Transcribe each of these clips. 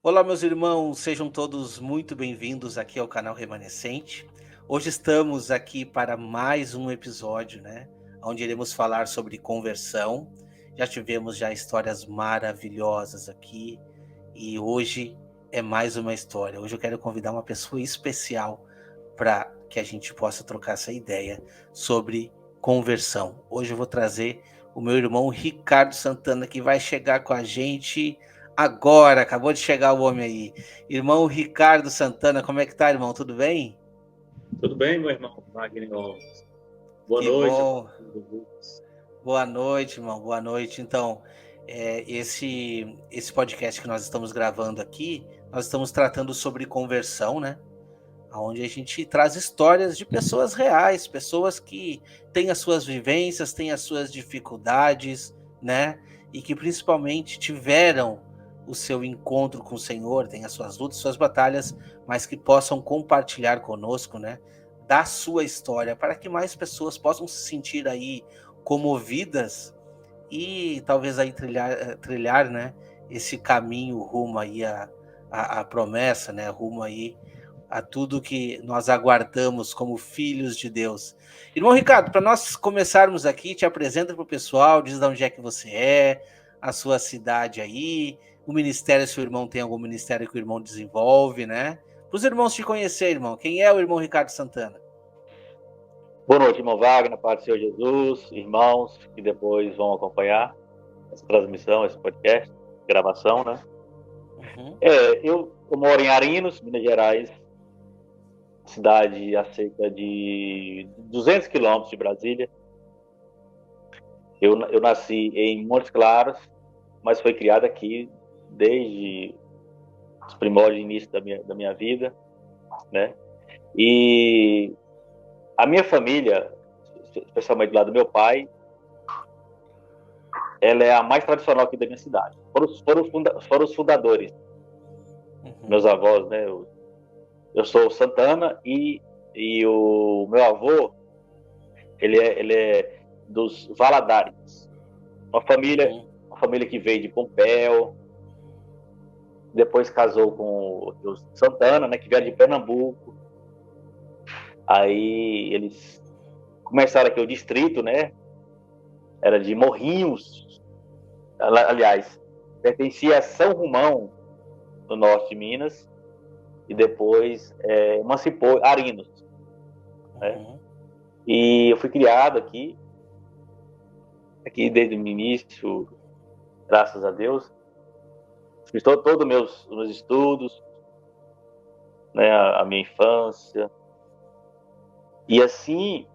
Olá, meus irmãos, sejam todos muito bem-vindos aqui ao canal Remanescente. Hoje estamos aqui para mais um episódio, onde iremos falar sobre conversão. Já tivemos histórias maravilhosas aqui e hoje é mais uma história. Hoje eu quero convidar uma pessoa especial para que a gente possa trocar essa ideia sobre conversão. Hoje eu vou trazer o meu irmão Ricardo Santana, que vai chegar com a gente agora. Acabou de chegar o homem aí. Irmão Ricardo Santana, como é que tá, irmão? Tudo bem? Tudo bem, meu irmão Wagner Gomes? Boa Que noite. bom. Boa noite, irmão. Boa noite. Então, esse podcast que nós estamos gravando aqui, nós estamos tratando sobre conversão, onde a gente traz histórias de pessoas reais, pessoas que têm as suas vivências, têm as suas dificuldades, e que principalmente tiveram o seu encontro com o Senhor, têm as suas lutas, suas batalhas, mas que possam compartilhar conosco, da sua história, para que mais pessoas possam se sentir aí comovidas e talvez aí trilhar, esse caminho rumo aí a promessa, rumo aí a tudo que nós aguardamos como filhos de Deus. Irmão Ricardo, para nós começarmos aqui, te apresenta para o pessoal, diz de onde é que você é, a sua cidade aí, o ministério, se o irmão tem algum ministério que o irmão desenvolve, Para os irmãos te conhecer, irmão, quem é o irmão Ricardo Santana? Boa noite, irmão Wagner, Pai do Senhor Jesus, irmãos que depois vão acompanhar essa transmissão, esse podcast, gravação, Uhum. Eu moro em Arinos, Minas Gerais, cidade a cerca de 200 quilômetros de Brasília. Eu nasci em Montes Claros, mas fui criado aqui desde os primórdios, início da minha vida, E a minha família, especialmente do lado do meu pai, ela é a mais tradicional aqui da minha cidade. Foram os fundadores, meus avós, Eu sou o Santana e o meu avô, ele é dos Valadares. Uma família que veio de Pompéu, depois casou com os Santana, que vieram de Pernambuco. Aí eles começaram aqui o distrito, Era de Morrinhos, aliás, pertencia a São Romão, no norte de Minas, e depois emancipou Arinos, E eu fui criado aqui desde o início, graças a Deus. Fiz todos os meus estudos, a minha infância. E assim,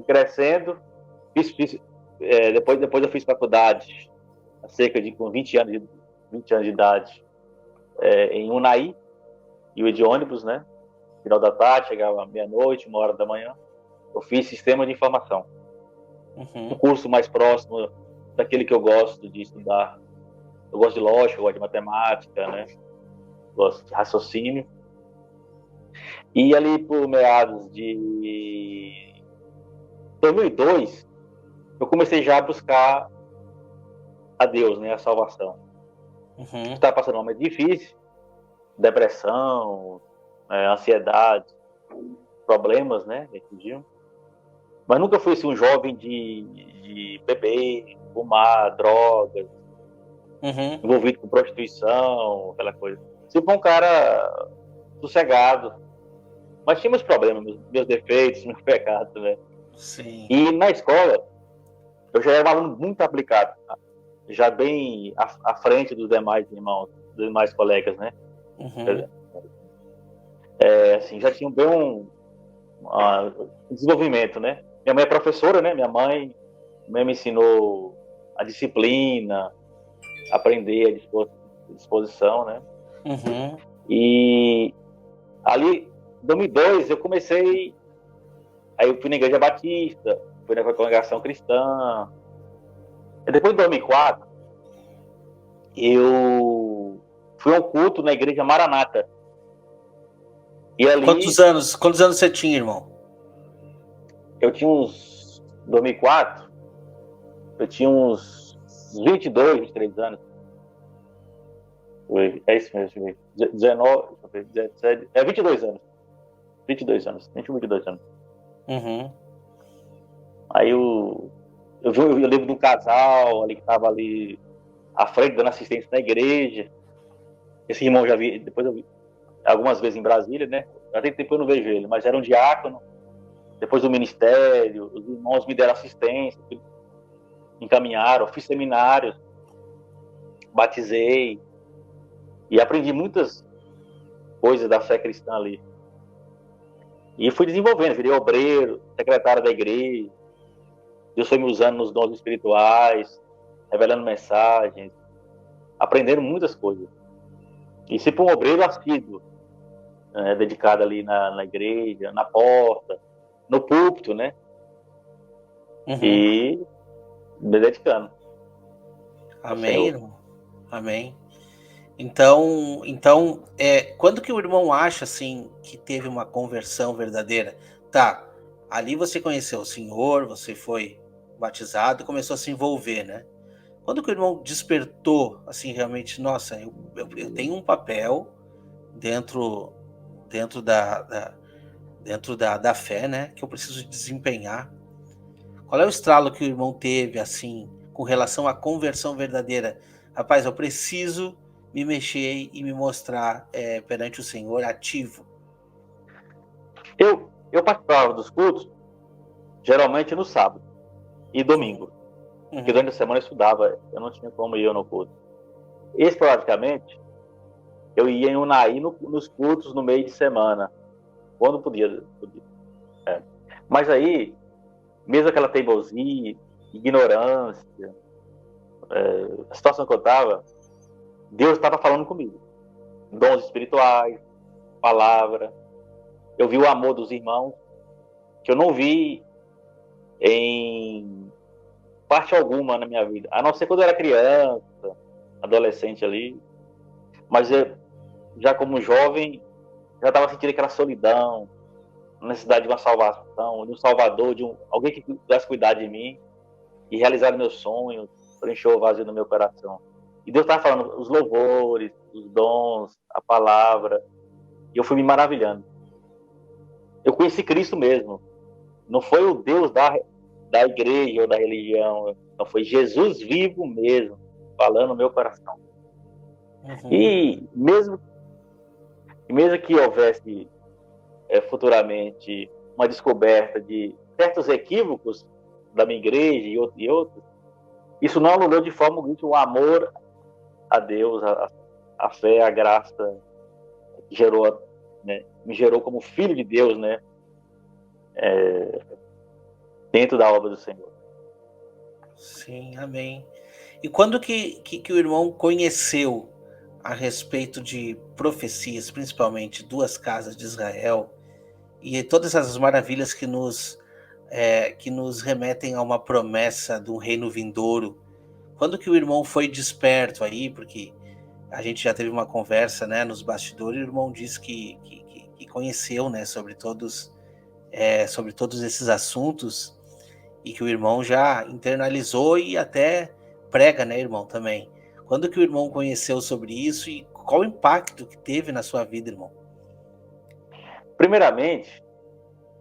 crescendo, depois eu fiz faculdade, há cerca de com 20 anos de idade, em Unai, ia de ônibus, final da tarde, chegava meia-noite, 1h da manhã. Eu fiz sistema de informação. Um curso mais próximo daquele que eu gosto de estudar. Eu gosto de lógica, eu gosto de matemática, gosto de raciocínio. E ali por meados de 2002, eu comecei já a buscar a Deus, a salvação. Estava passando um momento difícil, depressão, ansiedade, problemas, que atingiam. Mas nunca fui assim, um jovem de beber, fumar, drogas, envolvido com prostituição, aquela coisa. Sempre um cara sossegado. Mas tinha meus problemas, meus defeitos, meus pecados, Sim. E na escola, eu já era um aluno muito aplicado, já bem à frente dos demais irmãos, dos demais colegas, Assim, já tinha bem um desenvolvimento, Minha mãe é professora, Minha mãe me ensinou a disciplina, aprender a disposição, E ali, em 2002, eu comecei. Aí eu fui na Igreja Batista, fui na Congregação Cristã. E depois de 2004, eu fui a um culto na Igreja Maranata. E ali, quantos anos você tinha, irmão? Eu tinha uns 2004, eu tinha uns 22, 23 anos. É isso mesmo, deixa eu ver. 19, deixa eu ver, 17, 22 anos. 22 anos, 22 anos. Uhum. Aí eu lembro de um casal ali que estava ali à frente dando assistência na igreja. Esse irmão eu já vi, depois eu vi algumas vezes em Brasília, né? Já tem tempo que eu não vejo ele, mas era um diácono. Depois do ministério, os irmãos me deram assistência, me encaminharam, fiz seminários, batizei e aprendi muitas coisas da fé cristã ali. E fui desenvolvendo, virei obreiro, secretário da igreja. Deus foi me usando nos dons espirituais, revelando mensagens, aprendendo muitas coisas. E sempre um obreiro assíduo, dedicado ali na igreja, na porta, no púlpito, né? Uhum. E me dedicando ao Amém, Senhor. irmão. Amém. Então, quando que o irmão acha assim que teve uma conversão verdadeira? Tá, ali você conheceu o Senhor, você foi batizado e começou a se envolver, né? Quando que o irmão despertou, assim, realmente, nossa, eu tenho um papel dentro, dentro da fé, né? Que eu preciso desempenhar. Qual é o estralo que o irmão teve, assim, com relação à conversão verdadeira? Rapaz, eu preciso me mexer e me mostrar perante o Senhor ativo. Eu participava dos cultos, geralmente no sábado e Uhum, domingo, porque uhum, durante a semana eu estudava, eu não tinha como ir no culto. Esporadicamente, eu ia em Unai nos cultos no meio de semana, quando podia. É. Mas aí, mesmo aquela teimosia, ignorância, a situação que eu estava, Deus estava falando comigo. Dons espirituais, palavra. Eu vi o amor dos irmãos, que eu não vi em parte alguma na minha vida. A não ser quando eu era criança, adolescente ali. Mas eu, já como jovem, já estava sentindo aquela solidão, a necessidade de uma salvação, de um salvador, alguém que pudesse cuidar de mim e realizar meus sonhos, preencher o vazio no meu coração. E Deus estava falando os louvores, os dons, a palavra, e eu fui me maravilhando. Eu conheci Cristo mesmo. Não foi o Deus da igreja ou da religião, não, foi Jesus vivo mesmo, falando no meu coração. uhum. E mesmo que houvesse futuramente uma descoberta de certos equívocos da minha igreja e outros, isso não anulou de forma alguma o amor a Deus, a fé, a graça que gerou, né, me gerou como filho de Deus, né, dentro da obra do Senhor. Sim, amém. E quando que o irmão conheceu a respeito de profecias, principalmente duas casas de Israel, e todas as maravilhas que nos remetem a uma promessa do reino vindouro? Quando que o irmão foi desperto aí? Porque a gente já teve uma conversa, né, nos bastidores, e o irmão disse que conheceu, né, sobre todos esses assuntos, e que o irmão já internalizou e até prega, né, irmão, também. Quando que o irmão conheceu sobre isso e qual o impacto que teve na sua vida, irmão? Primeiramente,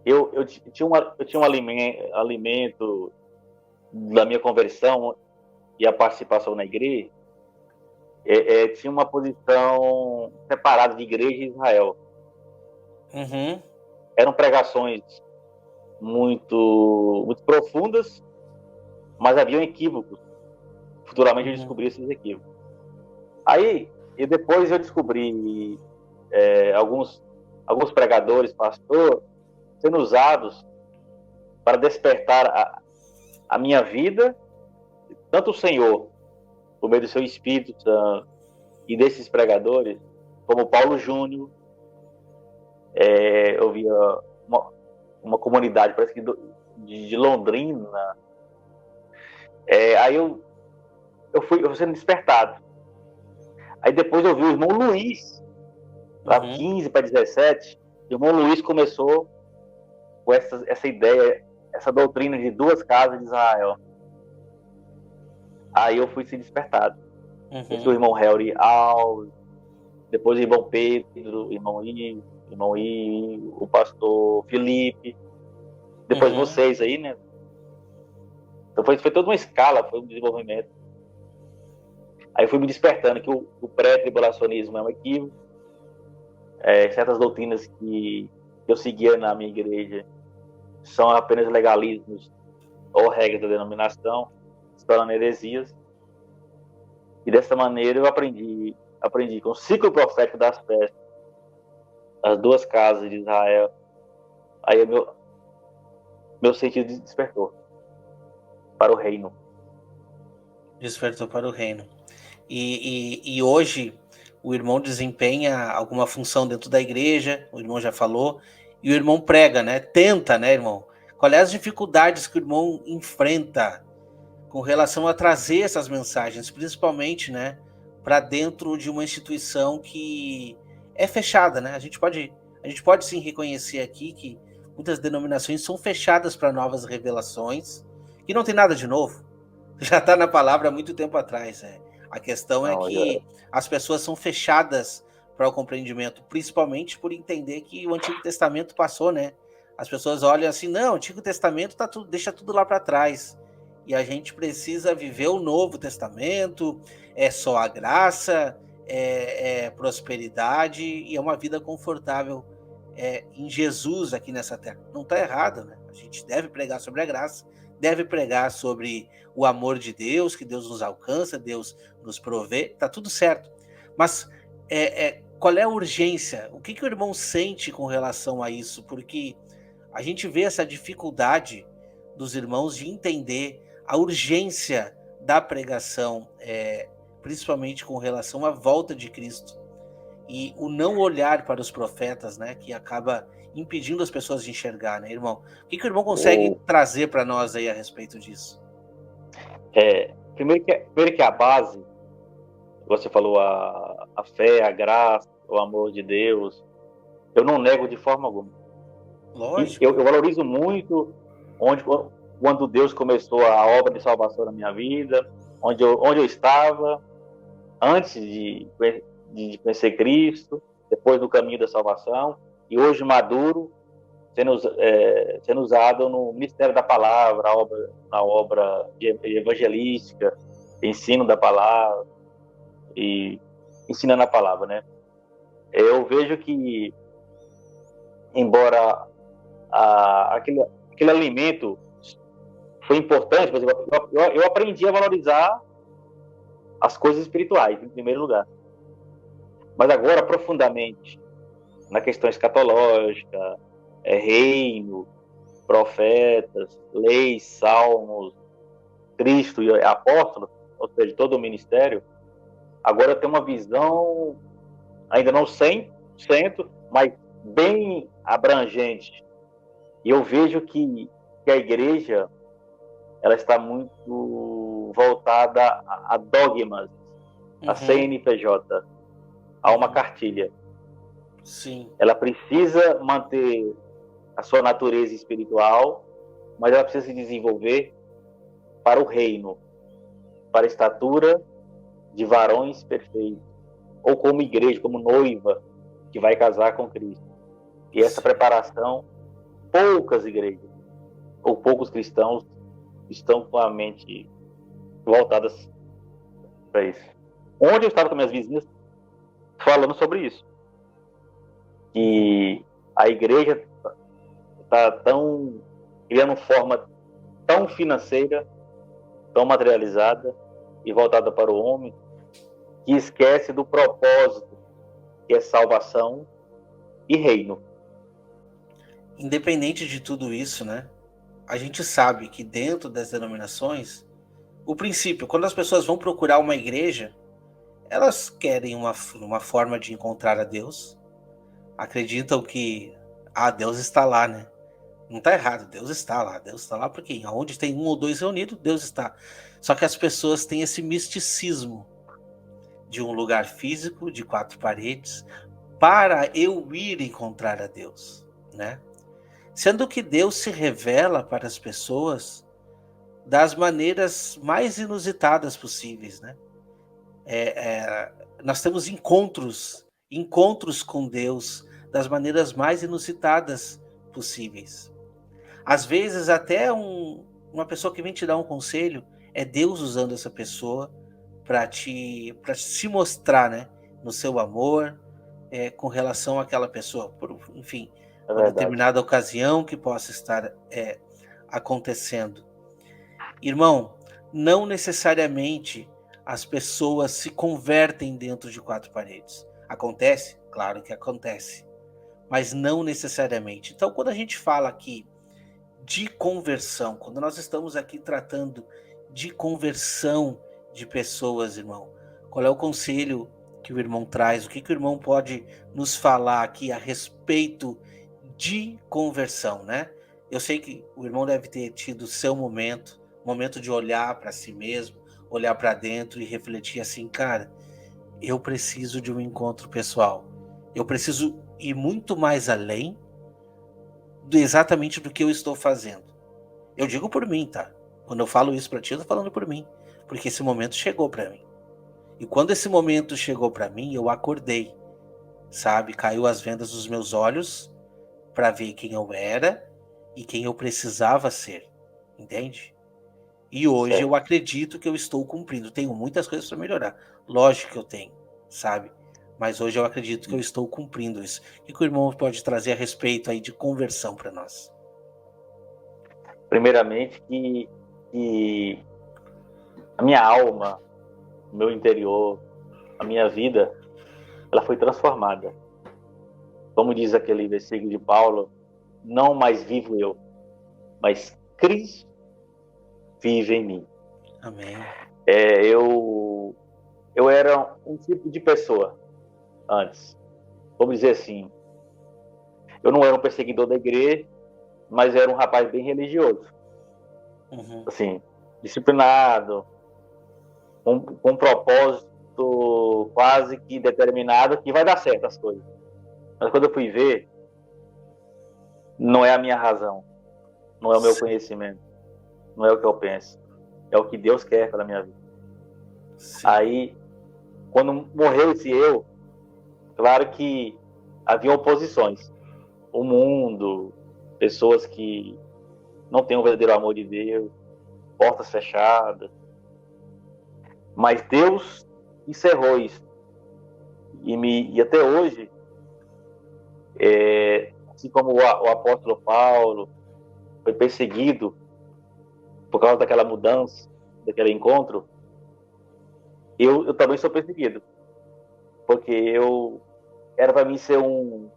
eu tinha um alimento da minha conversão e a participação na igreja, tinha uma posição separada de igreja e Israel. Uhum, Eram pregações muito profundas, mas haviam equívocos. Futuramente eu uhum, descobri esses equívocos. Aí, e depois eu descobri alguns pregadores, pastor, sendo usados para despertar a minha vida, tanto o Senhor, por meio do seu Espírito Santo, e desses pregadores, como Paulo Júnior, eu via uma comunidade, parece que de Londrina. Aí eu fui sendo despertado. Aí depois eu vi o irmão Luiz, para uhum, 15, para 17, o irmão Luiz começou com essa ideia, essa doutrina de duas casas de Israel. Aí eu fui se despertado. Esse é o irmão Helry Alves, depois o irmão Pedro, irmão I, o pastor Felipe, depois vocês aí, né? Então foi toda uma escala, foi um desenvolvimento. Aí eu fui me despertando que o pré-tribulacionismo é um equívoco, certas doutrinas que eu seguia na minha igreja são apenas legalismos ou regras da denominação, se tornando heresias. E dessa maneira eu aprendi com o ciclo profético das festas, as duas casas de Israel. Aí meu sentido despertou para o reino. Despertou para o reino. E hoje o irmão desempenha alguma função dentro da igreja, o irmão já falou, e o irmão prega, né? Tenta, né, irmão? Quais as dificuldades que o irmão enfrenta com relação a trazer essas mensagens, principalmente, né, para dentro de uma instituição que é fechada, né? A gente pode sim reconhecer aqui que muitas denominações são fechadas para novas revelações, que não tem nada de novo. Já está na palavra há muito tempo atrás. A questão é que as pessoas são fechadas para o compreendimento, principalmente por entender que o Antigo Testamento passou, né? As pessoas olham assim, não, o Antigo Testamento deixa tudo lá para trás. E a gente precisa viver o Novo Testamento, é só a graça, é prosperidade e é uma vida confortável em Jesus aqui nessa terra. Não está errado, né? A gente deve pregar sobre a graça, deve pregar sobre o amor de Deus, que Deus nos alcança, Deus nos provê, tá tudo certo. Mas qual é a urgência? O que o irmão sente com relação a isso? Porque a gente vê essa dificuldade dos irmãos de entender a urgência da pregação, principalmente com relação à volta de Cristo. E o não olhar para os profetas, né, que acaba impedindo as pessoas de enxergar, né, irmão? O que o irmão consegue trazer para nós aí a respeito disso? Primeiro que a base, você falou a fé, a graça, o amor de Deus, eu não nego de forma alguma. Lógico. Eu valorizo muito quando Deus começou a obra de salvação na minha vida, onde eu estava, antes de conhecer Cristo, depois do caminho da salvação, e hoje maduro, sendo usado no ministério da palavra, na obra evangelística, ensino da palavra e ensinando a palavra, né? Eu vejo que, embora aquele alimento foi importante, por exemplo, eu aprendi a valorizar as coisas espirituais, em primeiro lugar. Mas agora, profundamente, na questão escatológica, reino, profetas, leis, salmos, Cristo e apóstolos, ou seja, todo o ministério, agora eu tenho uma visão, ainda não 100%, mas bem abrangente. E eu vejo que a igreja ela está muito voltada a dogmas, a CNPJ, a uma cartilha. Sim. Ela precisa manter a sua natureza espiritual, mas ela precisa se desenvolver para o reino, para a estatura de varões perfeitos, ou como igreja, como noiva que vai casar com Cristo. E essa preparação, poucas igrejas ou poucos cristãos estão com a mente voltadas para isso. Onde eu estava com minhas vizinhas falando sobre isso, que a igreja está criando forma tão financeira, tão materializada e voltada para o homem, que esquece do propósito, que é salvação e reino. Independente de tudo isso, né? A gente sabe que dentro das denominações, o princípio, quando as pessoas vão procurar uma igreja, elas querem uma forma de encontrar a Deus, acreditam que Deus está lá, né? Não está errado, Deus está lá porque onde tem um ou dois reunidos, Deus está. Só que as pessoas têm esse misticismo de um lugar físico, de 4 paredes, para eu ir encontrar a Deus, né? Sendo que Deus se revela para as pessoas das maneiras mais inusitadas possíveis, né? Nós temos encontros com Deus das maneiras mais inusitadas possíveis. Às vezes, até uma pessoa que vem te dar um conselho, é Deus usando essa pessoa para se mostrar, né, no seu amor, com relação àquela pessoa, enfim, É uma verdade. determinada ocasião que possa estar acontecendo. Irmão, não necessariamente as pessoas se convertem dentro de quatro paredes. Acontece? Claro que acontece, mas não necessariamente. Então, quando a gente fala aqui de conversão, quando nós estamos aqui tratando de conversão de pessoas, irmão, qual é o conselho que o irmão traz? O que o irmão pode nos falar aqui a respeito de conversão, né? Eu sei que o irmão deve ter tido seu momento de olhar para si mesmo, olhar para dentro e refletir assim, cara, eu preciso de um encontro pessoal. Eu preciso ir muito mais além exatamente do que eu estou fazendo. Eu digo por mim, tá? Quando eu falo isso para ti, eu tô falando por mim, porque esse momento chegou para mim. E quando esse momento chegou para mim, eu acordei, sabe? Caiu as vendas dos meus olhos para ver quem eu era e quem eu precisava ser, entende? E hoje eu Certo. acredito que eu estou cumprindo. Tenho muitas coisas para melhorar, lógico que eu tenho, sabe? Mas hoje eu acredito que eu estou cumprindo isso. O que o irmão pode trazer a respeito aí de conversão para nós? Primeiramente, que a minha alma, o meu interior, a minha vida, ela foi transformada. Como diz aquele versículo de Paulo, não mais vivo eu, mas Cristo vive em mim. Amém. Eu era um tipo de pessoa antes. Vamos dizer assim, eu não era um perseguidor da igreja, mas era um rapaz bem religioso. Uhum. Assim, disciplinado, com um propósito quase que determinado que vai dar certo as coisas. Mas quando eu fui ver, não é a minha razão, não é o meu conhecimento, não é o que eu penso, é o que Deus quer pela minha vida. Sim. Aí, quando morreu esse eu, claro que havia oposições. O mundo, pessoas que não têm o verdadeiro amor de Deus, portas fechadas. Mas Deus encerrou isso. E até hoje, assim como o apóstolo Paulo foi perseguido por causa daquela mudança, daquele encontro, eu também sou perseguido. Porque eu era para mim ser uma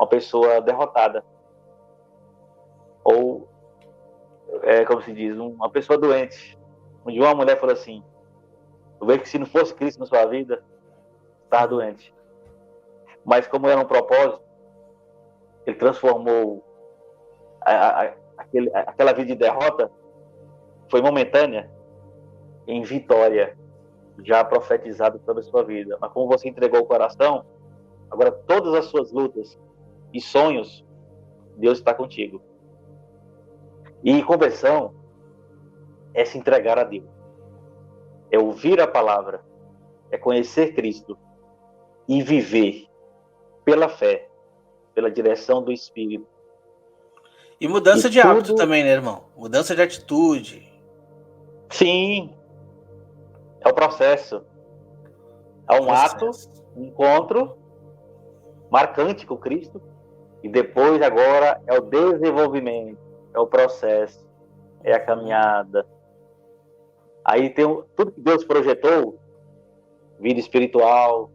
pessoa derrotada. Ou, como se diz, uma pessoa doente. Onde uma mulher falou assim, eu vejo que se não fosse Cristo na sua vida, estava doente. Mas como era um propósito, ele transformou aquela vida de derrota, foi momentânea, em vitória, já profetizada sobre a sua vida. Mas como você entregou o coração, agora todas as suas lutas e sonhos, Deus está contigo. E conversão é se entregar a Deus. É ouvir a palavra, é conhecer Cristo e viver pela fé, pela direção do Espírito. E mudança E de hábito tudo, também, né, irmão? Mudança de atitude. sim, é o processo. É um ato, Processo. um encontro marcante com Cristo e depois agora é o desenvolvimento, é o processo, é a caminhada. Aí tem tudo que Deus projetou, vida espiritual,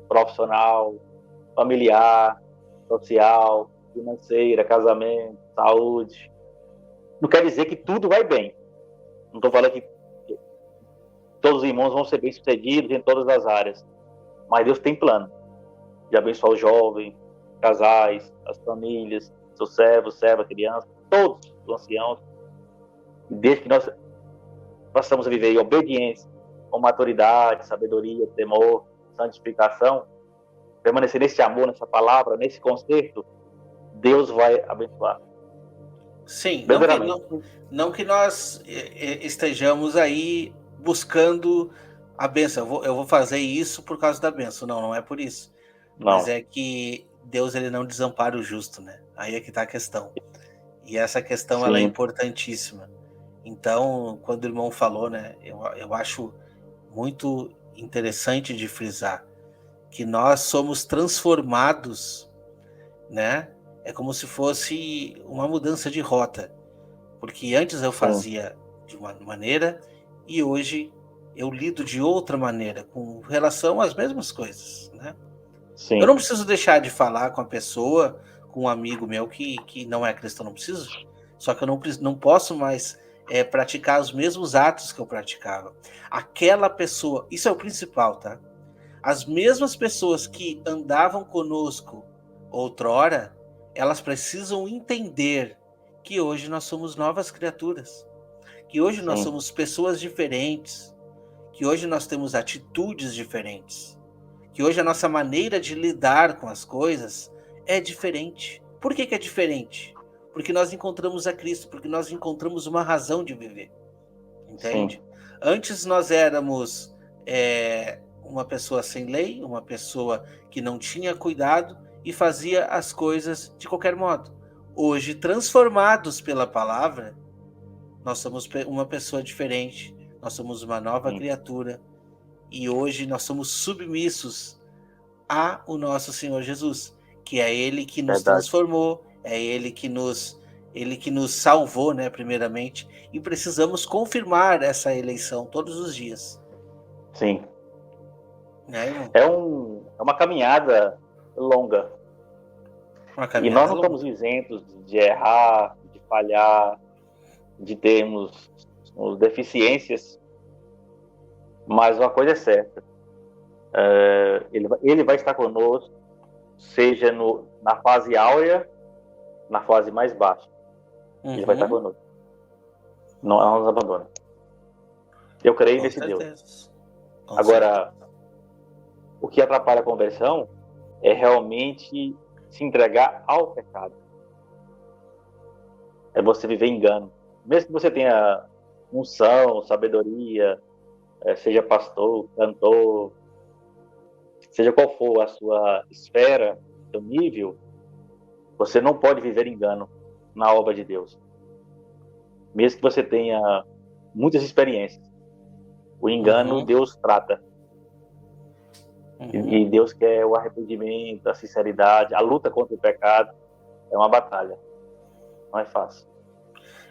profissional, familiar, social, financeira, casamento, saúde. Não quer dizer que tudo vai bem. Não estou falando que todos os irmãos vão ser bem-sucedidos em todas as áreas. Mas Deus tem plano de abençoar os jovens, casais, as famílias, seus servos, servas, crianças, todos os anciãos. E desde que nós possamos viver em obediência, com maturidade, sabedoria, temor, santificação, permanecer nesse amor, nessa palavra, nesse conceito, Deus vai abençoar. Sim, Verdadeiramente. não que nós estejamos aí buscando a bênção, eu vou fazer isso por causa da bênção. Não, não é por isso. Mas Não. é que Deus ele não desampara o justo, né? Aí é que tá a questão. E essa questão ela é Sim, importantíssima. Então, quando o irmão falou, né, eu acho muito interessante de frisar que nós somos transformados, né? É como se fosse uma mudança de rota, porque antes eu sim, fazia de uma maneira e hoje eu lido de outra maneira com relação às mesmas coisas, né? Eu não sim, preciso deixar de falar com a pessoa, com um amigo meu que não é cristão, não preciso. Só que eu não posso mais praticar os mesmos atos que eu praticava. Aquela pessoa, isso é o principal, tá? As mesmas pessoas que andavam conosco outrora, elas precisam entender que hoje nós somos novas criaturas, que hoje nós sim, somos pessoas diferentes, que hoje nós temos atitudes diferentes, que hoje a nossa maneira de lidar com as coisas é diferente. Por que é diferente? Porque nós encontramos a Cristo, porque nós encontramos uma razão de viver, sim, entende? Antes nós éramos uma pessoa sem lei, uma pessoa que não tinha cuidado e fazia as coisas de qualquer modo. Hoje, transformados pela palavra, nós somos uma pessoa diferente, nós somos uma nova sim. criatura e hoje nós somos submissos a o nosso Senhor Jesus, que é Ele que nos Verdade. transformou, é Ele que nos salvou, né, primeiramente, e precisamos confirmar essa eleição todos os dias, Sim. né, irmão? É uma caminhada longa. Uma E nós caminhada não estamos longa. isentos de errar, de falhar, de termos deficiências, mas uma coisa é certa, ele vai estar conosco, seja na fase áurea, na fase mais baixa. Ele vai estar Uhum, conosco. Não nos abandona. Eu creio com nesse Deus. certeza, com certeza. Agora, o que atrapalha a conversão é realmente se entregar ao pecado. É você viver engano. Mesmo que você tenha unção, sabedoria, seja pastor, cantor, seja qual for a sua esfera, seu nível, você não pode viver engano na obra de Deus. Mesmo que você tenha muitas experiências, o engano Uhum, Deus trata. uhum. E Deus quer o arrependimento, a sinceridade, a luta contra o pecado. É uma batalha. Não é fácil.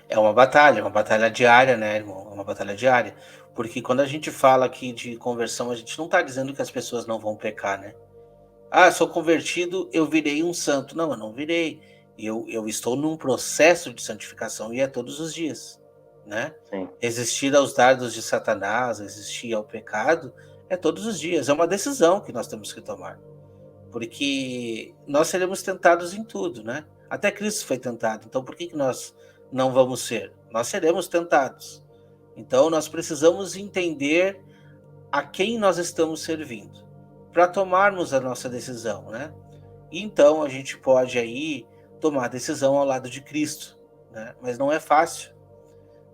É uma batalha diária, né, irmão? É uma batalha diária. Porque quando a gente fala aqui de conversão, a gente não está dizendo que as pessoas não vão pecar, né? Ah, sou convertido, eu virei um santo. Não, eu não virei. Eu estou num processo de santificação e é todos os dias, né? Sim, Resistir aos dardos de Satanás, resistir ao pecado, é todos os dias. É uma decisão que nós temos que tomar. Porque nós seremos tentados em tudo, né? Até Cristo foi tentado. Então, por que nós não vamos ser? Nós seremos tentados. Então, nós precisamos entender a quem nós estamos servindo para tomarmos a nossa decisão, né? E então a gente pode aí tomar a decisão ao lado de Cristo, né? Mas não é fácil.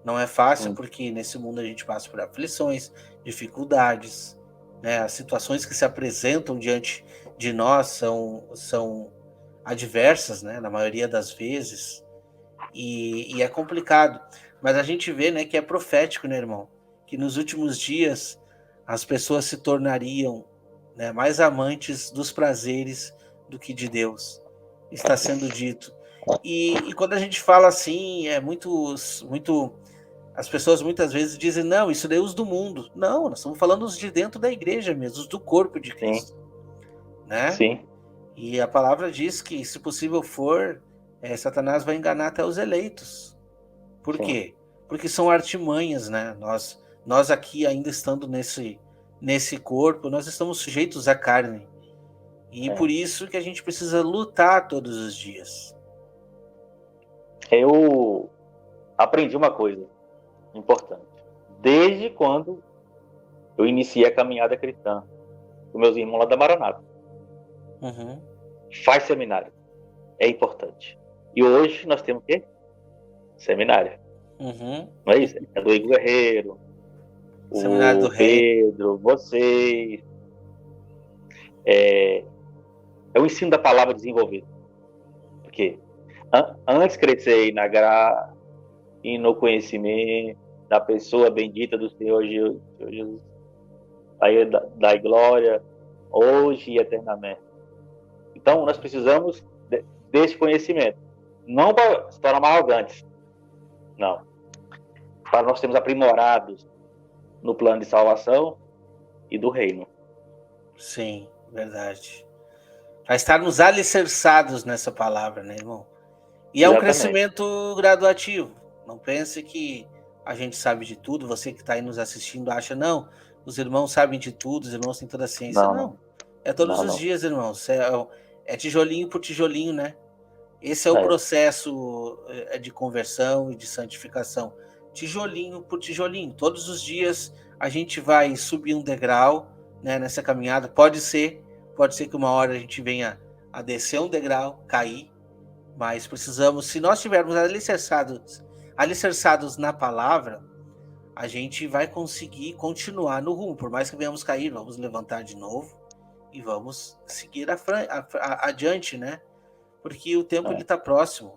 Não é fácil sim, porque nesse mundo a gente passa por aflições, dificuldades, né? As situações que se apresentam diante de nós são adversas, né? Na maioria das vezes, e é complicado. Mas a gente vê, né, que é profético, né, irmão? Que nos últimos dias as pessoas se tornariam, né, mais amantes dos prazeres do que de Deus. Está sendo dito. E quando a gente fala assim, é muito. As pessoas muitas vezes dizem, não, isso daí é os do mundo. Não, nós estamos falando os de dentro da igreja mesmo, os do corpo de sim, Cristo, né? sim, E a palavra diz que, se possível for, Satanás vai enganar até os eleitos. Por sim. quê? Porque são artimanhas, né? Nós aqui, ainda estando nesse corpo, nós estamos sujeitos à carne. E É. por isso que a gente precisa lutar todos os dias. Eu aprendi uma coisa importante. Desde quando eu iniciei a caminhada cristã com meus irmãos lá da Maranata. Uhum, Faz seminário. É importante. E hoje nós temos o quê? Seminário. uhum, Não é isso? É do Igor Guerreiro, Seminário do o Rei. Pedro, vocês. É o ensino da palavra desenvolvido. Porque antes crescer na graça e no conhecimento da pessoa bendita do Senhor Jesus, aí da glória, hoje e eternamente. Então, nós precisamos desse conhecimento. Não para se tornar mais arrogantes, não. Para nós sermos aprimorados no plano de salvação e do reino. Sim, verdade. Para estarmos alicerçados nessa palavra, né, irmão? E é um Exatamente. crescimento graduativo. Não pense que a gente sabe de tudo. Você que está aí nos assistindo acha, não, os irmãos sabem de tudo, os irmãos têm toda a ciência. Não. É todos os dias, irmãos. É tijolinho por tijolinho, né? Esse é o processo de conversão e de santificação. Tijolinho por tijolinho. Todos os dias a gente vai subir um degrau, né, nessa caminhada. Pode ser que uma hora a gente venha a descer um degrau, cair, mas precisamos, se nós estivermos alicerçados na palavra, a gente vai conseguir continuar no rumo. Por mais que venhamos cair, vamos levantar de novo e vamos seguir adiante, né? Porque o tempo ele está próximo,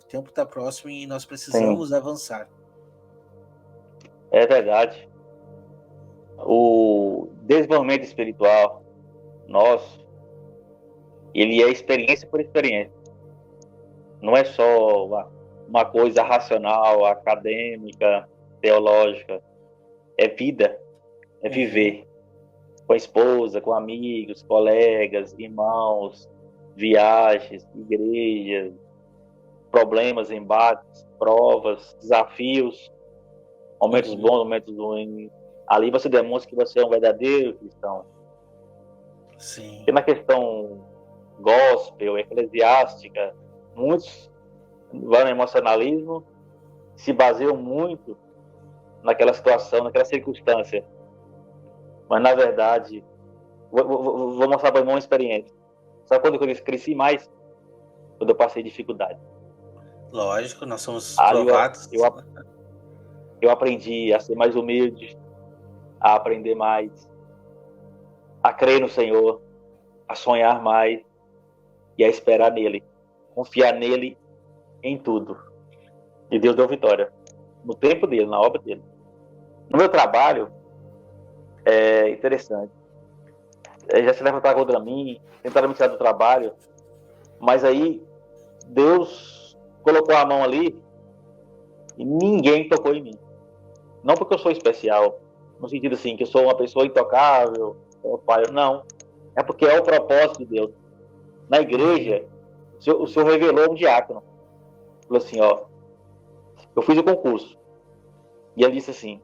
e nós precisamos avançar. É verdade. O desenvolvimento espiritual nosso, ele é experiência por experiência. Não é só uma coisa racional, acadêmica, teológica. É vida, é viver com a esposa, com amigos, colegas, irmãos, viagens, igrejas, problemas, embates, provas, desafios, momentos bons, momentos ruins. Ali você demonstra que você é um verdadeiro cristão. Sim. E na questão gospel, eclesiástica, muitos vão no emocionalismo, se baseiam muito naquela situação, naquela circunstância. Mas, na verdade, vou mostrar para o irmão uma experiência. Sabe quando eu cresci mais? Quando eu passei dificuldade. Lógico, nós somos provados. Eu aprendi a ser mais humilde, a aprender mais, a crer no Senhor, a sonhar mais e a esperar nele, confiar nele em tudo. E Deus deu vitória no tempo dele, na obra dele. No meu trabalho, é interessante. Já se levantaram contra mim, tentaram me tirar do trabalho, mas aí Deus colocou a mão ali e ninguém tocou em mim. Não porque eu sou especial, no sentido assim, que eu sou uma pessoa intocável, não. É porque é o propósito de Deus. Na igreja, o Senhor revelou um diácono. Falou assim, ó, eu fiz o concurso. E ele disse assim,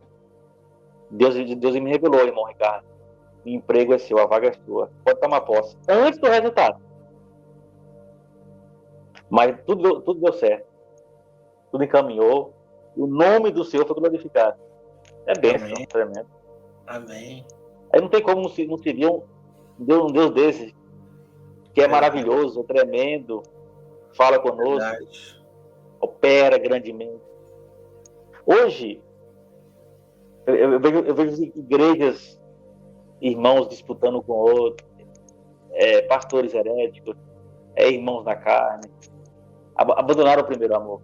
Deus me revelou, irmão Ricardo, o emprego é seu, a vaga é sua, pode tomar posse. Antes do resultado. Mas tudo deu certo. Tudo encaminhou. O nome do Senhor foi glorificado. É bênção, tremendo. Amém. Aí não tem como não se vir um Deus desse, que é maravilhoso, tremendo, fala conosco, opera grandemente. Hoje, eu vejo igrejas, irmãos disputando com outros, pastores heréticos, irmãos da carne, abandonaram o primeiro amor.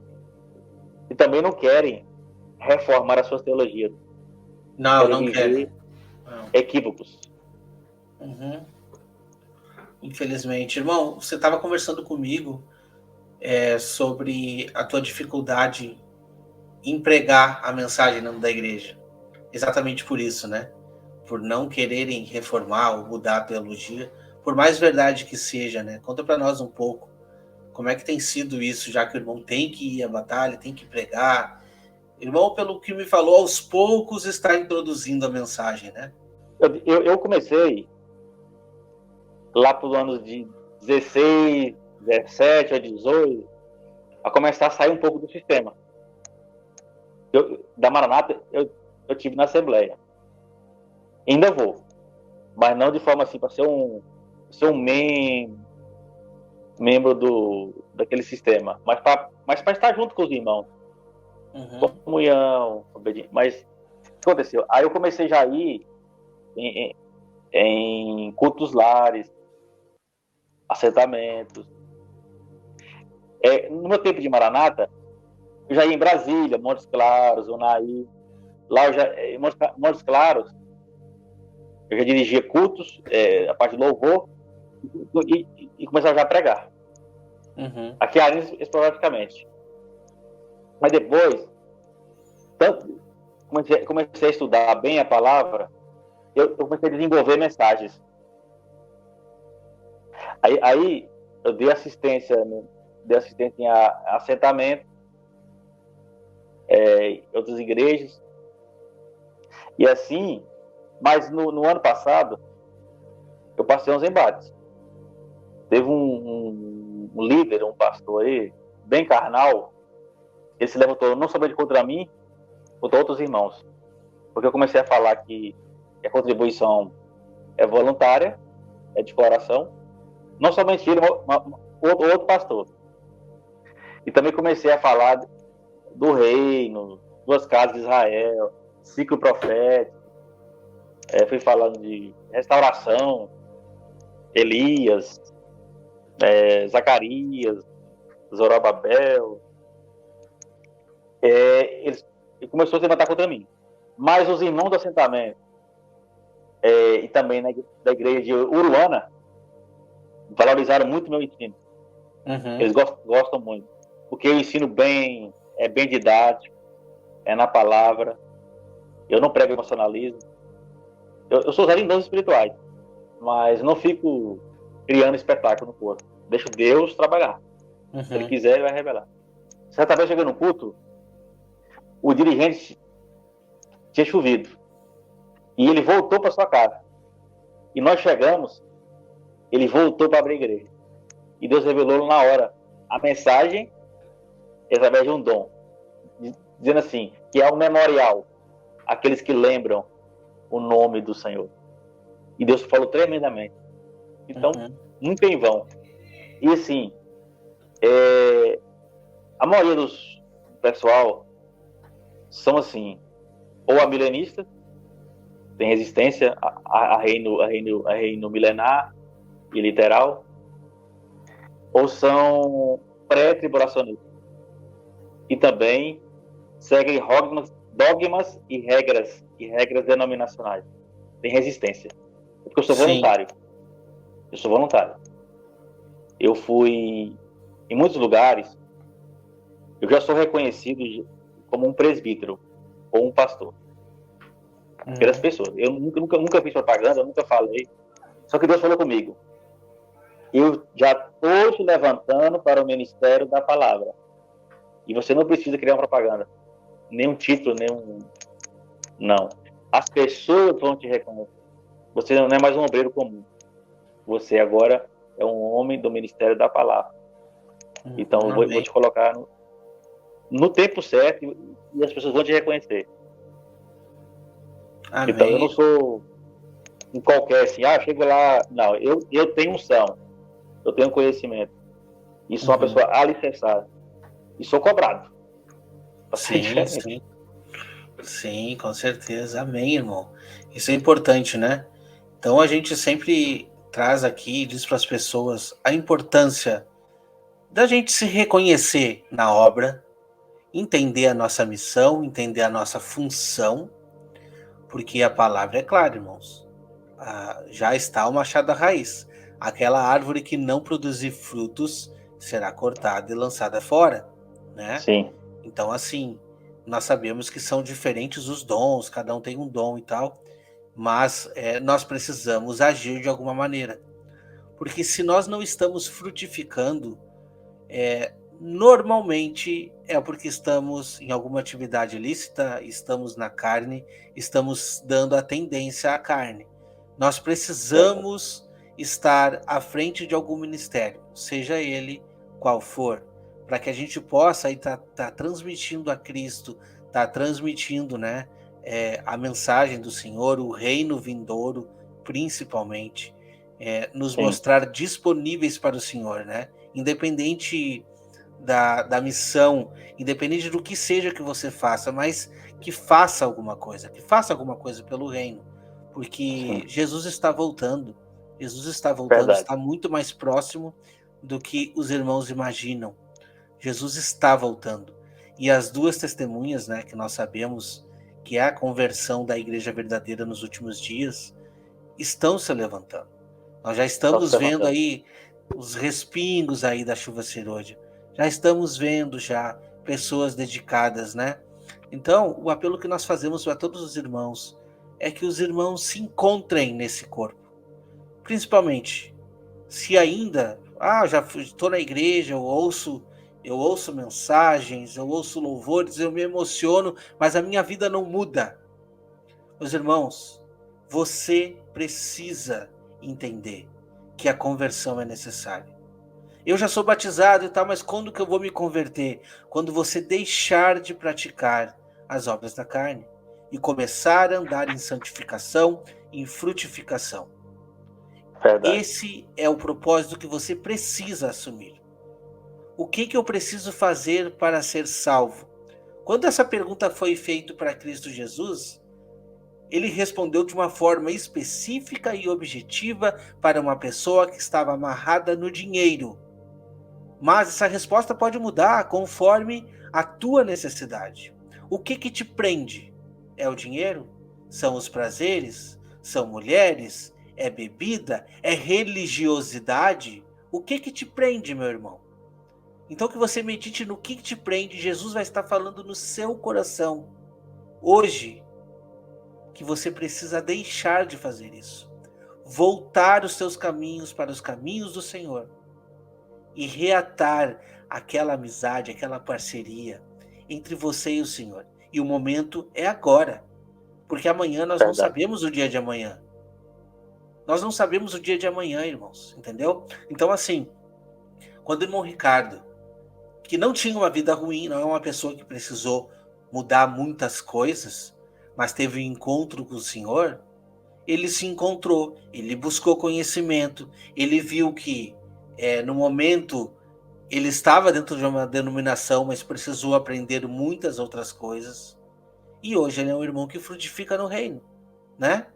E também não querem reformar as suas teologias. Não querem. Equívocos. Infelizmente. Irmão, você estava conversando comigo sobre a tua dificuldade em pregar a mensagem da igreja. Exatamente por isso, né? Por não quererem reformar ou mudar a teologia, por mais verdade que seja, né? Conta para nós um pouco como é que tem sido isso, já que o irmão tem que ir à batalha, tem que pregar. Irmão, pelo que me falou, aos poucos está introduzindo a mensagem, né? Eu comecei lá para os anos de 16, 17 ou 18, a começar a sair um pouco do sistema. Da Maranata, eu tive na Assembleia. Ainda vou, mas não de forma assim, para ser um membro daquele sistema, mas para estar junto com os irmãos. Comunhão, obediência. Mas que aconteceu? Aí eu comecei já a ir em cultos lares, assentamentos. No meu tempo de Maranata, eu já ia em Brasília, Montes Claros, Unai. Lá em Montes Claros, eu já dirigia cultos, a parte de louvor, e começava já a pregar. Uhum. Aqui em Arinhos, esporadicamente. Mas depois, tanto comecei a estudar bem a palavra, eu comecei a desenvolver mensagens. Aí eu dei assistência em assentamento, em outras igrejas. E assim, mas no ano passado, eu passei uns embates. Teve um líder, um pastor aí, bem carnal, ele se levantou não somente contra mim, contra outros irmãos. Porque eu comecei a falar que a contribuição é voluntária, é de coração. Não somente ele, outro pastor. E também comecei a falar do reino, duas casas de Israel, ciclo profético. Fui falando de restauração, Elias, Zacarias, Zorobabel. Ele começou a se levantar contra mim. Mas os irmãos do assentamento e também da igreja de Uruana valorizaram muito meu ensino. Uhum. Eles gostam muito. Porque eu ensino bem, é bem didático, é na palavra. Eu não prego emocionalismo. Eu sou usado em dons espirituais, mas não fico criando espetáculo no corpo. Deixo Deus trabalhar. Uhum. Se ele quiser, ele vai revelar. Certa vez, chegando no culto, o dirigente tinha chovido. E ele voltou para sua casa. E nós chegamos, ele voltou para abrir a igreja. E Deus revelou na hora a mensagem através de um dom. Dizendo assim, que é um memorial àqueles que lembram o nome do Senhor. E Deus falou tremendamente. Então, nunca em vão. E assim, a maioria dos pessoal são assim, ou amilenistas, tem resistência a reino milenar e literal, ou são pré-tribulacionistas. E também seguem dogmas e regras denominacionais. Tem resistência. Porque eu sou voluntário. Eu sou voluntário. Eu fui em muitos lugares, eu já sou reconhecido como um presbítero ou um pastor. Pelas pessoas. Eu nunca fiz propaganda, eu nunca falei. Só que Deus falou comigo. Eu já estou te levantando para o ministério da palavra. E você não precisa criar uma propaganda. Nenhum título, Não. As pessoas vão te reconhecer. Você não é mais um obreiro comum. Você agora é um homem do ministério da palavra. Então, eu vou te colocar no tempo certo e as pessoas vão te reconhecer. Amém. Então, eu não sou um qualquer assim, chego lá. Não, eu tenho unção. Eu tenho conhecimento. E sou uma pessoa alicerçada. E sou cobrado. Sim. Sim, com certeza. Amém, irmão. Isso é importante, né? Então a gente sempre traz aqui, diz para as pessoas a importância da gente se reconhecer na obra, entender a nossa missão, entender a nossa função, porque a palavra é clara, irmãos. Já está o machado à raiz. Aquela árvore que não produzir frutos será cortada e lançada fora, né? Sim. Então, assim, nós sabemos que são diferentes os dons, cada um tem um dom e tal, mas nós precisamos agir de alguma maneira. Porque se nós não estamos frutificando, normalmente é porque estamos em alguma atividade ilícita, estamos na carne, estamos dando a tendência à carne. Nós precisamos estar à frente de algum ministério, seja ele qual for, para que a gente possa estar transmitindo a Cristo, transmitindo, né, a mensagem do Senhor, o reino vindouro, principalmente, nos mostrar disponíveis para o Senhor, né? Independente da missão, independente do que seja que você faça, mas que faça alguma coisa pelo reino, porque Sim, Jesus está voltando, verdade. está muito mais próximo do que os irmãos imaginam. Jesus está voltando. E as duas testemunhas, né, que nós sabemos que é a conversão da igreja verdadeira nos últimos dias, estão se levantando. Nós já Estão se estamos vendo levantando. aí os respingos aí da chuva serôdia. Já estamos vendo já pessoas dedicadas, né? Então, o apelo que nós fazemos para todos os irmãos é que os irmãos se encontrem nesse corpo. Principalmente, se ainda, já estou na igreja, eu ouço mensagens, eu ouço louvores, eu me emociono, mas a minha vida não muda. Meus irmãos, você precisa entender que a conversão é necessária. Eu já sou batizado e tal, mas quando que eu vou me converter? Quando você deixar de praticar as obras da carne e começar a andar em santificação, em frutificação. Verdade. Esse é o propósito que você precisa assumir. O que eu preciso fazer para ser salvo? Quando essa pergunta foi feita para Cristo Jesus, ele respondeu de uma forma específica e objetiva para uma pessoa que estava amarrada no dinheiro. Mas essa resposta pode mudar conforme a tua necessidade. O que te prende? É o dinheiro? São os prazeres? São mulheres? É bebida? É religiosidade? O que te prende, meu irmão? Então que você medite no que te prende. Jesus vai estar falando no seu coração hoje que você precisa deixar de fazer isso. Voltar os seus caminhos para os caminhos do Senhor e reatar aquela amizade, aquela parceria entre você e o Senhor. E o momento é agora, porque amanhã nós não Verdade. sabemos o dia de amanhã. Nós não sabemos o dia de amanhã, irmãos, entendeu? Então, assim, quando o irmão Ricardo, que não tinha uma vida ruim, não é uma pessoa que precisou mudar muitas coisas, mas teve um encontro com o Senhor, ele se encontrou, ele buscou conhecimento, ele viu que no momento ele estava dentro de uma denominação, mas precisou aprender muitas outras coisas. E hoje ele é um irmão que frutifica no reino, né?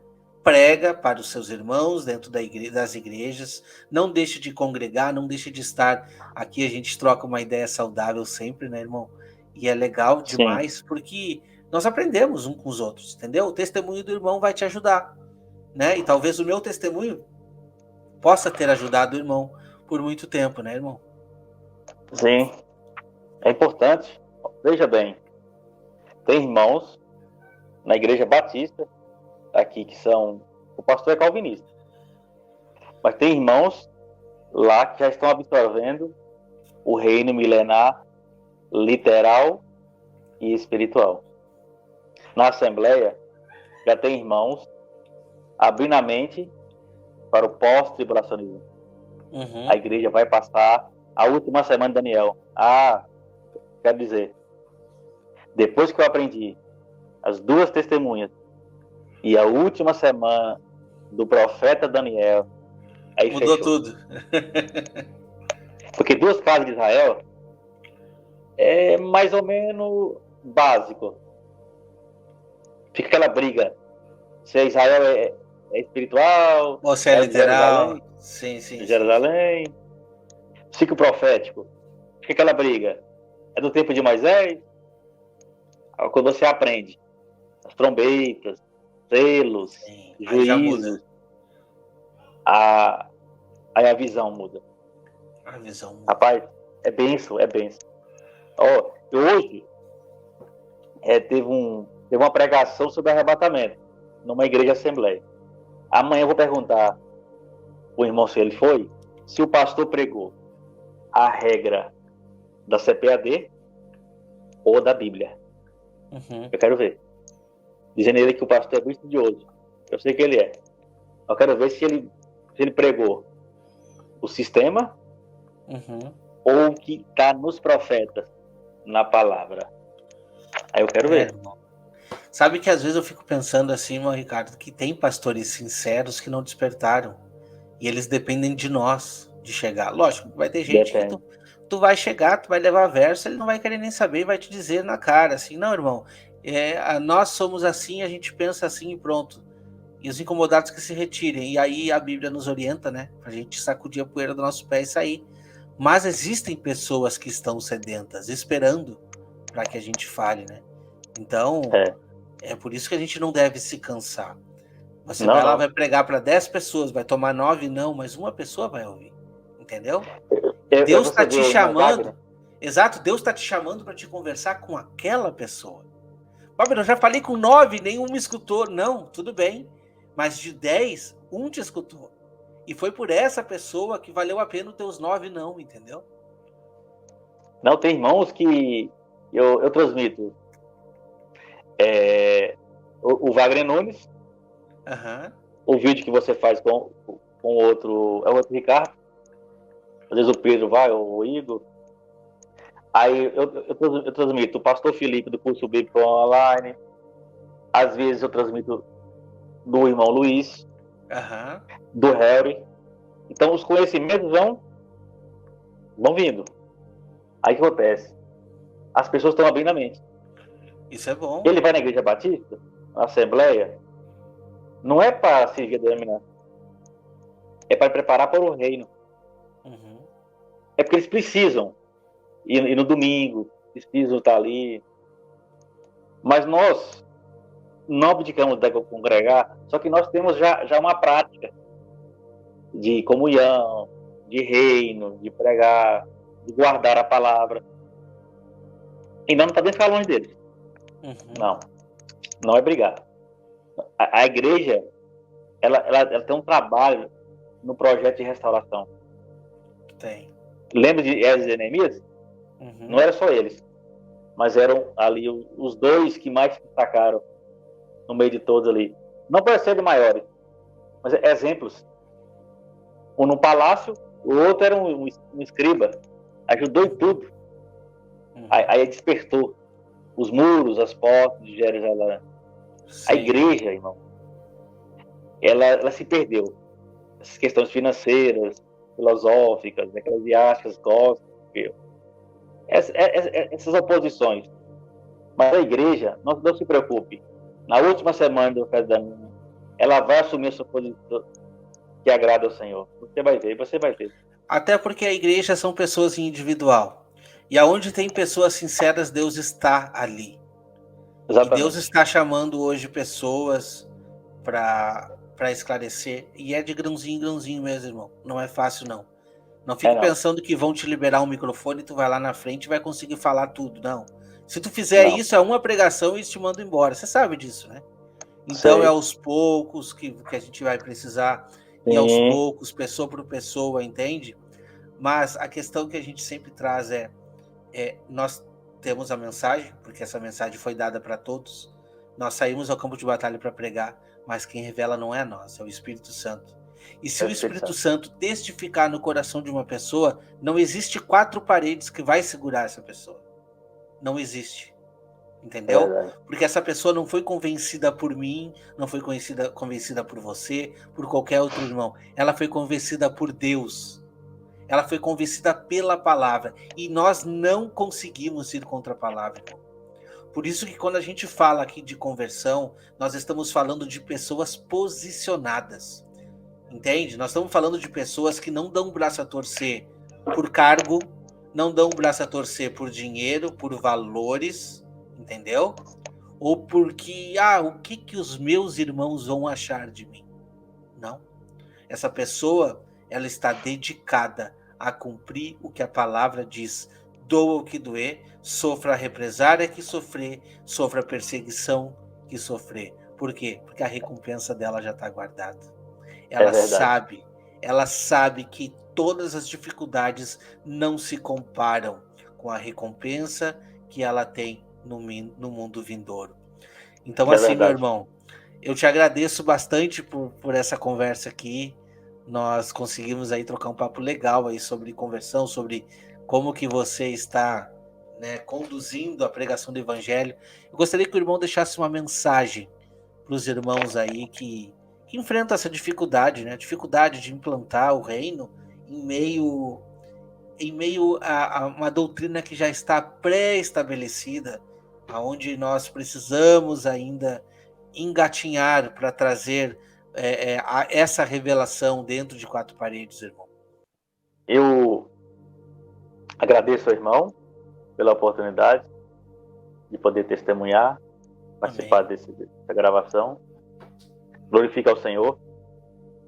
Prega para os seus irmãos dentro das igrejas, não deixe de congregar, não deixe de estar aqui. A gente troca uma ideia saudável sempre, né, irmão? E é legal Sim, demais porque nós aprendemos um com os outros, entendeu? O testemunho do irmão vai te ajudar, né? E talvez o meu testemunho possa ter ajudado o irmão por muito tempo, né, irmão? sim. É importante. Veja bem, tem irmãos na Igreja Batista aqui que são. O pastor é calvinista. Mas tem irmãos lá que já estão absorvendo o reino milenar literal e espiritual. Na Assembleia, já tem irmãos abrindo a mente para o pós-tribulacionismo. Uhum. A igreja vai passar a última semana de Daniel. Quero dizer, depois que eu aprendi as duas testemunhas e a última semana do profeta Daniel, aí Mudou fechou. tudo. Porque duas casas de Israel é mais ou menos básico. Fica aquela briga. Se Israel é espiritual, Ou se é é de literal? Jerusalém, Sim, sim, de sim. Jerusalém. Ciclo profético. Fica aquela briga. É do tempo de Moisés? Quando você aprende as trombetas, selos, Sim. Aí já muda juízos, aí a visão muda. a visão. Rapaz, é benção, é benção. Hoje teve uma pregação sobre arrebatamento numa igreja assembleia. Amanhã eu vou perguntar o irmão se ele foi, se o pastor pregou a regra da CPAD ou da Bíblia. Uhum. Eu quero ver. Dizendo ele que o pastor é muito estudioso. Eu sei que ele é. Eu quero ver se ele pregou o sistema ou o que está nos profetas, na palavra. Aí eu quero ver. Irmão. Sabe que às vezes eu fico pensando assim, meu Ricardo, que tem pastores sinceros que não despertaram. E eles dependem de nós de chegar. Lógico, vai ter gente que Depende. tu vai chegar, tu vai levar verso, ele não vai querer nem saber, vai te dizer na cara, assim, não, irmão, nós somos assim, a gente pensa assim e pronto. E os incomodados que se retirem. E aí a Bíblia nos orienta, né? Pra gente sacudir a poeira do nosso pé e sair. Mas existem pessoas que estão sedentas, esperando para que a gente fale, né? Então, é por isso que a gente não deve se cansar. Você Não, vai lá, não. vai pregar para 10 pessoas, vai tomar 9 não, mas uma pessoa vai ouvir. Entendeu? Deus está Você te viu o irmão Wagner? chamando. Exato, Deus está te chamando para te conversar com aquela pessoa. Fábio, eu já falei com 9, nenhum me escutou. Não, tudo bem. Mas de 10, um te escutou. E foi por essa pessoa que valeu a pena os teus 9 não, entendeu? Não, tem irmãos que eu transmito. O Wagner Nunes, Uhum. o vídeo que você faz com outro, é o outro Ricardo. Às vezes o Pedro vai, ou o Igor. Aí eu transmito o pastor Felipe do curso bíblico online. Às vezes eu transmito do irmão Luiz, Uhum. do Harry. Então os conhecimentos vão vindo. Aí o que acontece? As pessoas estão abrindo a mente. Isso é bom. Ele vai na igreja batista, na assembleia, não é para servir a denominação, é para preparar para o reino. Uhum. É porque eles precisam ir no domingo, precisam estar ali. Mas nós não abdicamos de congregar, só que nós temos já uma prática de comunhão, de reino, de pregar, de guardar a palavra. Ainda não está dentro do longe deles. Uhum. Não é brigar. A igreja, ela tem um trabalho no projeto de restauração. Tem. Lembra de Esdras e Neemias? Uhum. Não era só eles, mas eram ali os dois que mais se destacaram no meio de todos ali. Não para ser maiores, mas exemplos. Um no palácio, o outro era um escriba. Ajudou em tudo. Uhum. Aí despertou os muros, as portas de Jerusalém. Sim. A igreja, irmão, ela se perdeu. Essas questões financeiras, filosóficas, eclesiásticas, gospel, essas oposições. Mas a igreja, não se preocupe. Na última semana do casamento, ela vai assumir a sua posição que agrada ao Senhor. Você vai ver. Até porque a igreja são pessoas individual. E aonde tem pessoas sinceras, Deus está ali. E Deus Exatamente. está chamando hoje pessoas para esclarecer. E é de grãozinho em grãozinho mesmo, irmão. Não é fácil, não. Não fique pensando que vão te liberar um microfone e tu vai lá na frente e vai conseguir falar tudo. Não. Se tu fizer isso, é uma pregação e eles te mandam embora. Você sabe disso, né? Então é aos poucos que a gente vai precisar. E aos poucos, pessoa por pessoa, entende? Mas a questão que a gente sempre traz nós temos a mensagem, porque essa mensagem foi dada para todos. Nós saímos ao campo de batalha para pregar, mas quem revela não é nós, é o Espírito Santo. E se o Espírito Santo testificar no coração de uma pessoa, não existe 4 paredes que vai segurar essa pessoa. Não existe. Entendeu? Porque essa pessoa não foi convencida por mim, não foi convencida por você, por qualquer outro irmão. Ela foi convencida por Deus. Ela foi convencida pela palavra. E nós não conseguimos ir contra a palavra. Por isso que quando a gente fala aqui de conversão, nós estamos falando de pessoas posicionadas. Entende? Nós estamos falando de pessoas que não dão o braço a torcer por cargo, não dão o braço a torcer por dinheiro, por valores, entendeu? Ou porque, o que os meus irmãos vão achar de mim? Não. Essa pessoa, ela está dedicada a cumprir o que a palavra diz. Doa o que doer, sofra a represária que sofrer, sofra a perseguição que sofrer. Por quê? Porque a recompensa dela já está guardada. Ela sabe que todas as dificuldades não se comparam com a recompensa que ela tem no mundo vindouro. Então, assim, meu irmão, eu te agradeço bastante por essa conversa aqui. Nós conseguimos aí trocar um papo legal aí sobre conversão, sobre como que você está, né, conduzindo a pregação do evangelho. Eu gostaria que o irmão deixasse uma mensagem para os irmãos aí que enfrentam essa dificuldade, né? A dificuldade de implantar o reino em meio em meio a uma doutrina que já está pré-estabelecida, aonde nós precisamos ainda engatinhar para trazer essa revelação dentro de quatro paredes, irmão? Eu agradeço ao irmão pela oportunidade de poder testemunhar, participar dessa gravação. Glorifica ao Senhor,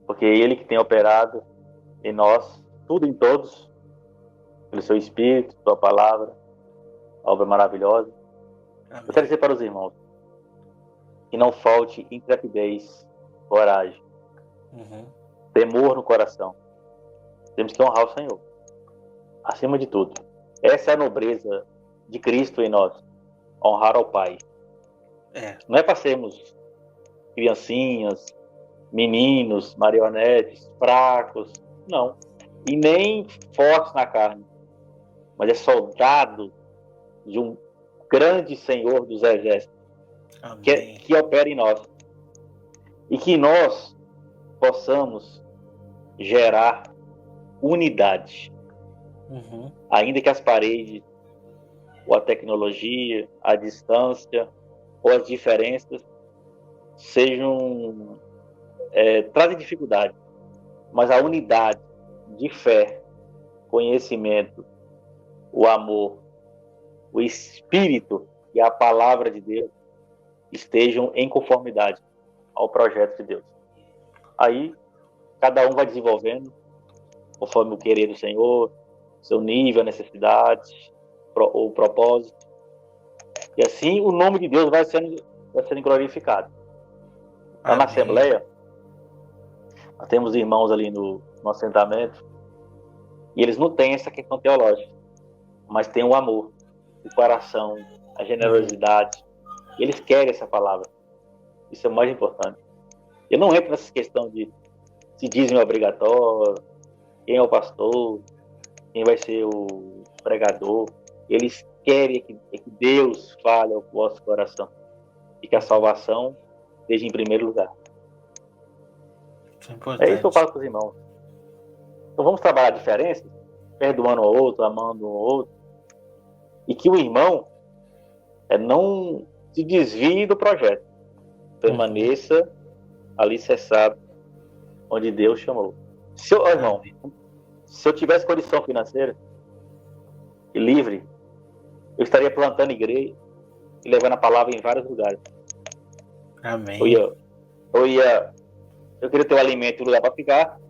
porque é Ele que tem operado em nós, tudo em todos, pelo seu Espírito, sua palavra, obra maravilhosa. Amém. Eu quero dizer para os irmãos que não falte intrepidez, coragem, temor no coração. Temos que honrar o Senhor, acima de tudo. Essa é a nobreza de Cristo em nós, honrar ao Pai. Não é para sermos criancinhas, meninos, marionetes, fracos, não. E nem fortes na carne, mas é soldado de um grande Senhor dos exércitos que opera em nós. E que nós possamos gerar unidade. Ainda que as paredes, ou a tecnologia, a distância, ou as diferenças trazem dificuldade, mas a unidade de fé, conhecimento, o amor, o Espírito e a palavra de Deus estejam em conformidade ao projeto de Deus. Aí, cada um vai desenvolvendo conforme o querer do Senhor, seu nível, a necessidade, o propósito. E assim o nome de Deus vai sendo glorificado. Lá na Assembleia, nós temos irmãos ali no assentamento, e eles não têm essa questão teológica, mas têm o amor, o coração, a generosidade. E eles querem essa palavra. Isso é o mais importante. Eu não entro nessa questão de se dízimo é obrigatório, quem é o pastor, quem vai ser o pregador. Eles querem que Deus fale ao vosso coração e que a salvação esteja em primeiro lugar. É isso que eu falo com os irmãos. Então vamos trabalhar a diferença, perdoando um ao outro, amando um ao outro, e que o irmão não se desvie do projeto, permaneça alicerçado onde Deus chamou. Irmão, se eu tivesse condição financeira e livre, eu estaria plantando igreja e levando a palavra em vários lugares. Amém. Eu queria ter o alimento e o lugar para ficar,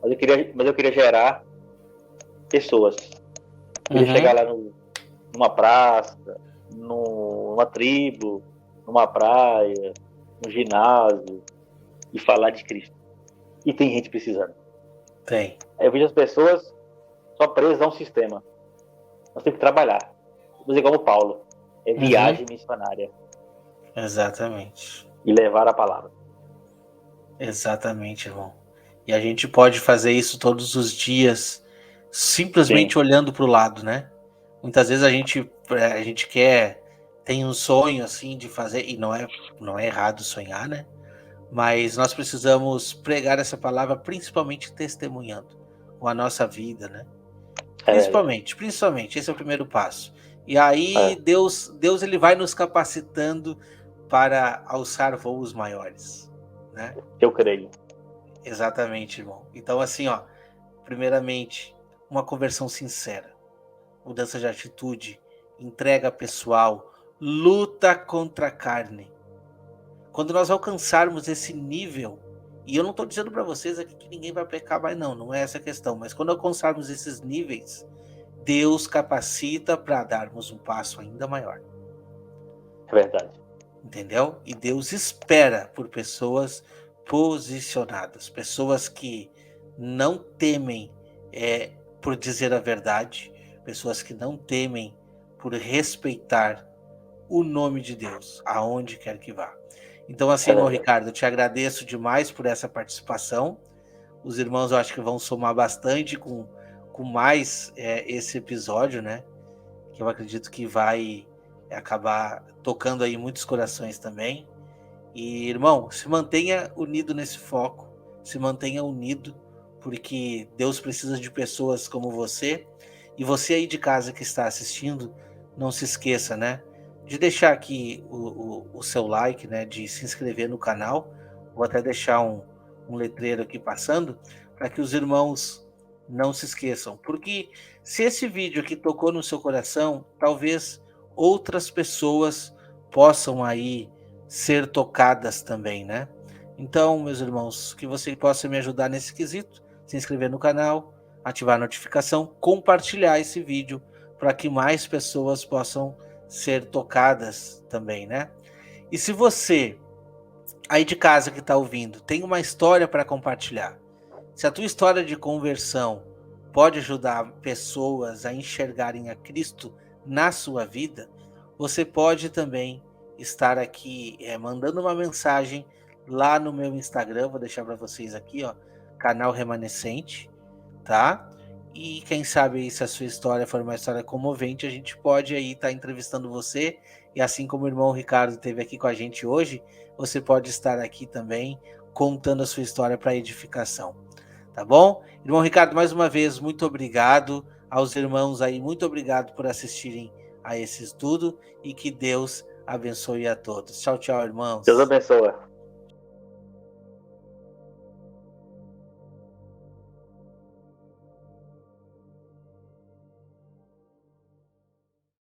mas eu queria gerar pessoas. Eu queria chegar lá numa praça, numa tribo, numa praia, no ginásio e falar de Cristo. E tem gente precisando. Tem. Eu vejo as pessoas só presas a um sistema. Nós temos que trabalhar. Vou dizer como Paulo. É viagem missionária. Exatamente. E levar a palavra. Exatamente, irmão. E a gente pode fazer isso todos os dias, simplesmente olhando para o lado, né? Muitas vezes a gente tem um sonho assim de fazer, e não é errado sonhar, né? Mas nós precisamos pregar essa palavra principalmente testemunhando com a nossa vida, né? Principalmente, esse é o primeiro passo. E aí Deus ele vai nos capacitando para alçar voos maiores, né? Eu creio. Exatamente, irmão. Então assim, primeiramente, uma conversão sincera, mudança de atitude, entrega pessoal, luta contra a carne. Quando nós alcançarmos esse nível, e eu não estou dizendo para vocês aqui que ninguém vai pecar mais, não é essa a questão, mas quando alcançarmos esses níveis, Deus capacita para darmos um passo ainda maior. É verdade. Entendeu? E Deus espera por pessoas posicionadas, pessoas que não temem por dizer a verdade, pessoas que não temem por respeitar o nome de Deus, aonde quer que vá. Então assim, irmão Ricardo, eu te agradeço demais por essa participação. Os irmãos eu acho que vão somar bastante com mais esse episódio, né? Que eu acredito que vai acabar tocando aí muitos corações também. E, irmão, se mantenha unido nesse foco, se mantenha unido, porque Deus precisa de pessoas como você. E você aí de casa que está assistindo, não se esqueça, né, de deixar aqui o seu like, né, de se inscrever no canal. Vou até deixar um letreiro aqui passando, para que os irmãos não se esqueçam. Porque se esse vídeo aqui tocou no seu coração, talvez outras pessoas possam aí ser tocadas também, né? Então, meus irmãos, que você possa me ajudar nesse quesito, se inscrever no canal, ativar a notificação, compartilhar esse vídeo para que mais pessoas possam ser tocadas também, né? E se você aí de casa que está ouvindo tem uma história para compartilhar, se a tua história de conversão pode ajudar pessoas a enxergarem a Cristo na sua vida, você pode também estar aqui mandando uma mensagem lá no meu Instagram, vou deixar para vocês aqui, ó, canal Remanescente, tá? E quem sabe aí, se a sua história for uma história comovente, a gente pode aí estar entrevistando você, e assim como o irmão Ricardo esteve aqui com a gente hoje, você pode estar aqui também contando a sua história para edificação. Tá bom? Irmão Ricardo, mais uma vez, muito obrigado. Aos irmãos aí, muito obrigado por assistirem a esse estudo e que Deus abençoe a todos. Tchau, tchau, Deus irmãos. abençoe.